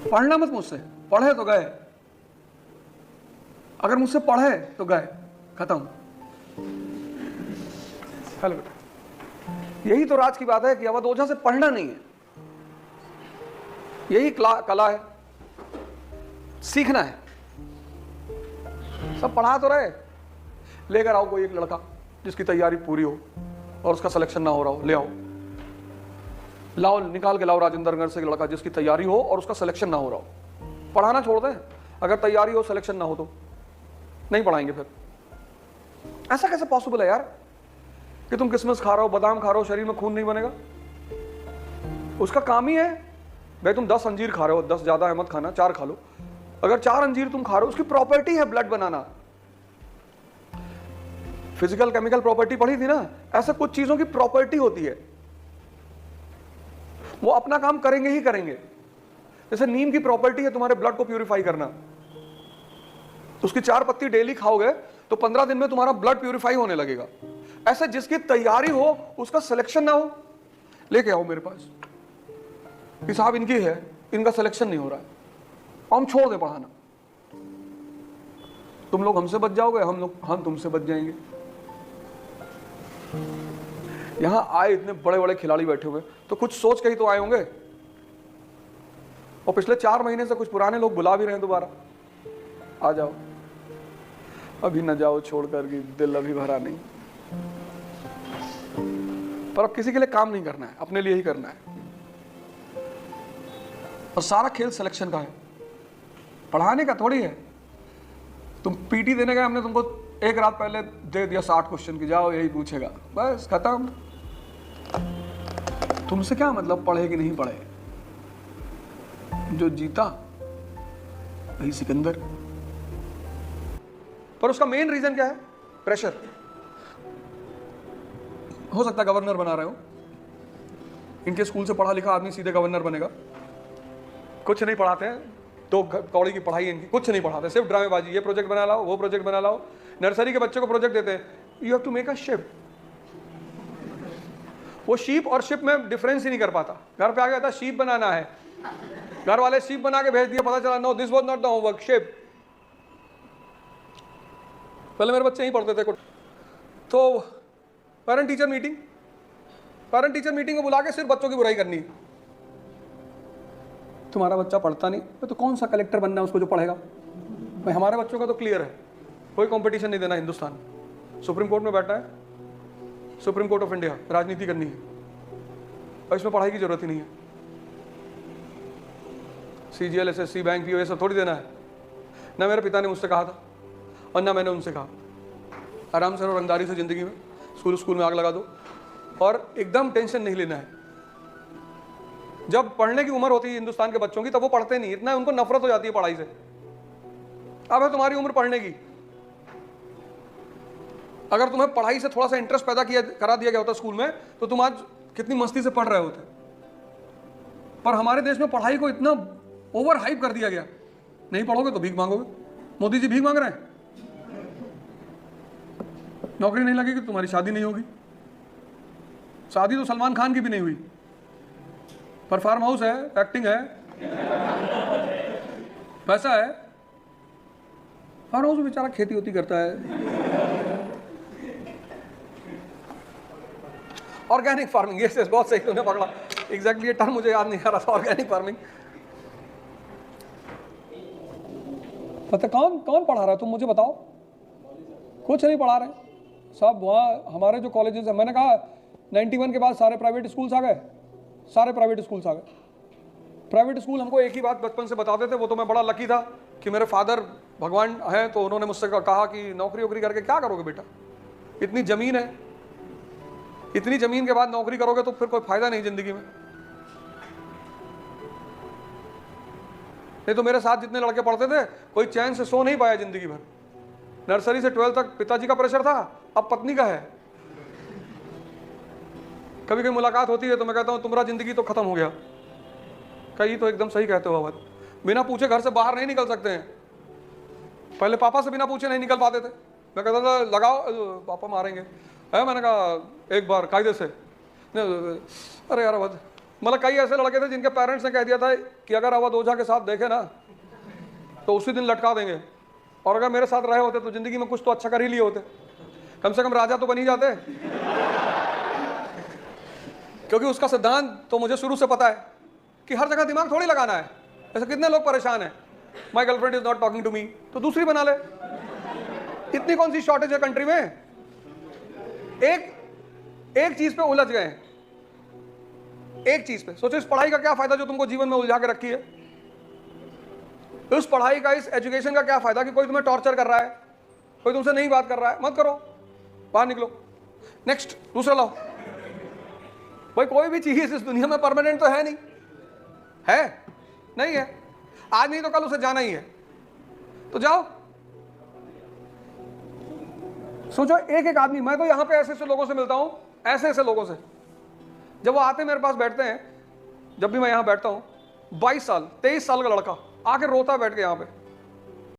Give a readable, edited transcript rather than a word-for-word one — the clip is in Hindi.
पढ़ना मत मुझसे, पढ़े तो गए, अगर मुझसे पढ़े तो गए, खत्म। हेलो, यही तो राज की बात है कि अवध ओझा से पढ़ना नहीं है, यही कला है, सीखना है। सब पढ़ा तो रहे, लेकर आओ कोई एक लड़का जिसकी तैयारी पूरी हो और उसका सिलेक्शन ना हो रहा हो, ले आओ, लाओ, निकाल के लाओ राजेंद्र नगर से एक लड़का जिसकी तैयारी हो और उसका सिलेक्शन ना हो रहा हो। पढ़ाना छोड़ दें, अगर तैयारी हो सिलेक्शन ना हो तो नहीं पढ़ाएंगे। फिर ऐसा कैसे पॉसिबल है यार कि तुम किसमिस खा रहे हो, बादाम खा रहे हो, शरीर में खून नहीं बनेगा? उसका काम ही है भाई, तुम 10 अंजीर खा रहे हो, 10 ज्यादा है मत खाना, 4 खा लो। अगर 4 अंजीर तुम खा रहे हो, उसकी प्रॉपर्टी है ब्लड बनाना, फिजिकल केमिकल प्रॉपर्टी पढ़ी थी ना, ऐसा कुछ चीजों की प्रॉपर्टी होती है, वो अपना काम करेंगे ही करेंगे। जैसे नीम की प्रॉपर्टी है तुम्हारे ब्लड को प्यूरिफाई करना, उसकी 4 पत्ती डेली खाओगे तो 15 दिन में तुम्हारा ब्लड प्यूरिफाई होने लगेगा। ऐसे जिसकी तैयारी हो उसका सिलेक्शन ना हो, लेके आओ मेरे पास कि साहब इनकी है, इनका सिलेक्शन नहीं हो रहा है, हम छोड़ दे पढ़ाना। तुम लोग हमसे बच जाओगे, हम तुमसे बच जाएंगे। यहां आए इतने बड़े बड़े खिलाड़ी बैठे हुए, तो कुछ सोच के ही तो आए होंगे। और पिछले 4 महीने से कुछ पुराने लोग बुला भी रहे हैं दोबारा, आ जाओ, अभी न जाओ छोड़कर कि दिल अभी भरा नहीं। पर अब किसी के लिए काम नहीं करना है, अपने लिए ही करना है। और सारा खेल सिलेक्शन का है, पढ़ाने का थोड़ी है। तुम पीटी देने गए, हमने तुमको एक रात पहले दे दिया 60 क्वेश्चन की, जाओ यही पूछेगा, बस खत्म। तुमसे क्या मतलब पढ़े कि नहीं पढ़े, जो जीता वही सिकंदर। पर उसका मेन रीजन क्या है? प्रेशर। हो सकता है गवर्नर बना रहे हो, इनके स्कूल से पढ़ा लिखा आदमी सीधे गवर्नर बनेगा। कुछ नहीं पढ़ाते हैं, 2 कौड़ी की पढ़ाई इनकी, कुछ नहीं पढ़ाते, सिर्फ ड्रामेबाजी, ये प्रोजेक्ट बना लाओ, वो प्रोजेक्ट बना लाओ। नर्सरी के बच्चों को प्रोजेक्ट देते हैं, you have to make a ship. वो शीप और शिप में डिफरेंस ही नहीं कर पाता। घर पे आ गया था शीप बनाना है, घर वाले शीप बना के भेज दिया, पता चला no this was not the homework, ship. पहले मेरे बच्चे ही पढ़ते थे कुछ, तो पेरेंट टीचर मीटिंग को बुला के सिर्फ बच्चों की बुराई करनी। तुम्हारा बच्चा पढ़ता नहीं तो कौन सा कलेक्टर बनना है उसको जो पढ़ेगा? भाई हमारे बच्चों का तो क्लियर है, कोई कंपटीशन नहीं देना। हिंदुस्तान सुप्रीम कोर्ट में बैठा है, सुप्रीम कोर्ट ऑफ इंडिया, राजनीति करनी है और इसमें पढ़ाई की जरूरत ही नहीं है। CGL, SSC, बैंक, PO ये सब थोड़ी देना है। ना मेरे पिता ने मुझसे कहा था और ना मैंने उनसे कहा। आराम से और रंगदारी से जिंदगी में स्कूल में आग लगा दो और एकदम टेंशन नहीं लेना है। जब पढ़ने की उम्र होती है हिंदुस्तान के बच्चों की, तब वो पढ़ते नहीं, इतना उनको नफरत हो जाती है पढ़ाई से। अब है तुम्हारी उम्र पढ़ने की, अगर तुम्हें पढ़ाई से थोड़ा सा इंटरेस्ट पैदा करा दिया गया होता स्कूल में, तो तुम आज कितनी मस्ती से पढ़ रहे होते। पर हमारे देश में पढ़ाई को इतना ओवर हाइप कर दिया गया, नहीं पढ़ोगे तो भीख मांगोगे। मोदी जी भीख मांग रहे हैं, नौकरी नहीं लगेगी तो तुम्हारी शादी नहीं होगी। शादी तो सलमान खान की भी नहीं हुई, पर फार्म हाउस है, एक्टिंग है, पैसा है। फार्म हाउस में बेचारा खेती होती करता है। ऑर्गेनिक फार्मिंग, ये बहुत सही तुमने पकड़ा, एग्जैक्टली ये टर्म मुझे याद नहीं आ रहा था, ऑर्गेनिक फार्मिंग। पता कौन पढ़ा रहा है, तुम मुझे बताओ। कुछ नहीं पढ़ा रहे सब। वहाँ हमारे जो कॉलेजेस हैं, मैंने कहा 91 के बाद सारे प्राइवेट स्कूल्स आ गए, सारे प्राइवेट स्कूल्स आ गए। प्राइवेट स्कूल हमको एक ही बात बचपन से बताते थे, वो तो मैं बड़ा लकी था कि मेरे फादर भगवान हैं, तो उन्होंने मुझसे कहा कि नौकरी वोकरी करके क्या करोगे बेटा, इतनी ज़मीन है, इतनी ज़मीन के बाद नौकरी करोगे तो फिर कोई फायदा नहीं ज़िंदगी में। नहीं तो मेरे साथ जितने लड़के पढ़ते थे, कोई चैन से सो नहीं पाया ज़िंदगी भर। नर्सरी से 12 तक पिताजी का प्रेशर था, अब पत्नी का है। कभी कभी मुलाकात होती है तो मैं कहता हूँ तुम्हारा ज़िंदगी तो खत्म हो गया। कहीं तो एकदम सही कहते हो अवध, बिना पूछे घर से बाहर नहीं निकल सकते हैं। पहले पापा से बिना पूछे नहीं निकल पाते थे। मैं कहता था लगाओ, पापा मारेंगे है। मैंने कहा एक बार कायदे से, अरे यार अवध मतलब कई ऐसे लड़के थे जिनके पेरेंट्स ने कह दिया था कि अगर अवध ओझा के साथ देखे ना तो उसी दिन लटका देंगे, और अगर मेरे साथ रहे होते तो जिंदगी में कुछ तो अच्छा कर ही लिए होते, कम से कम राजा तो बन ही जाते। क्योंकि उसका सिद्धांत तो मुझे शुरू से पता है कि हर जगह दिमाग थोड़ी लगाना है। ऐसे कितने लोग परेशान हैं, my girlfriend is not talking to me, तो दूसरी बना ले। इतनी कौन सी शॉर्टेज है कंट्री में? एक चीज पे उलझ गए हैं, एक चीज पे। सोचो इस पढ़ाई का क्या फायदा जो तुमको जीवन में उलझा के रखी है? उस पढ़ाई का, इस एजुकेशन का क्या फायदा कि कोई तुम्हें टॉर्चर कर रहा है, कोई तुमसे नहीं बात कर रहा है? मत करो, बाहर निकलो। नेक्स्ट, दूसरा लाओ। भाई कोई भी चीज इस दुनिया में परमानेंट तो है नहीं, है नहीं है, आज नहीं तो कल उसे जाना ही है, तो जाओ। सोचो एक एक आदमी, मैं तो यहां पे ऐसे ऐसे लोगों से मिलता हूं, ऐसे ऐसे लोगों से, जब वो आते मेरे पास बैठते हैं, जब भी मैं यहां बैठता हूं, 22 साल 23 साल का लड़का आके रोता बैठ के यहां पे,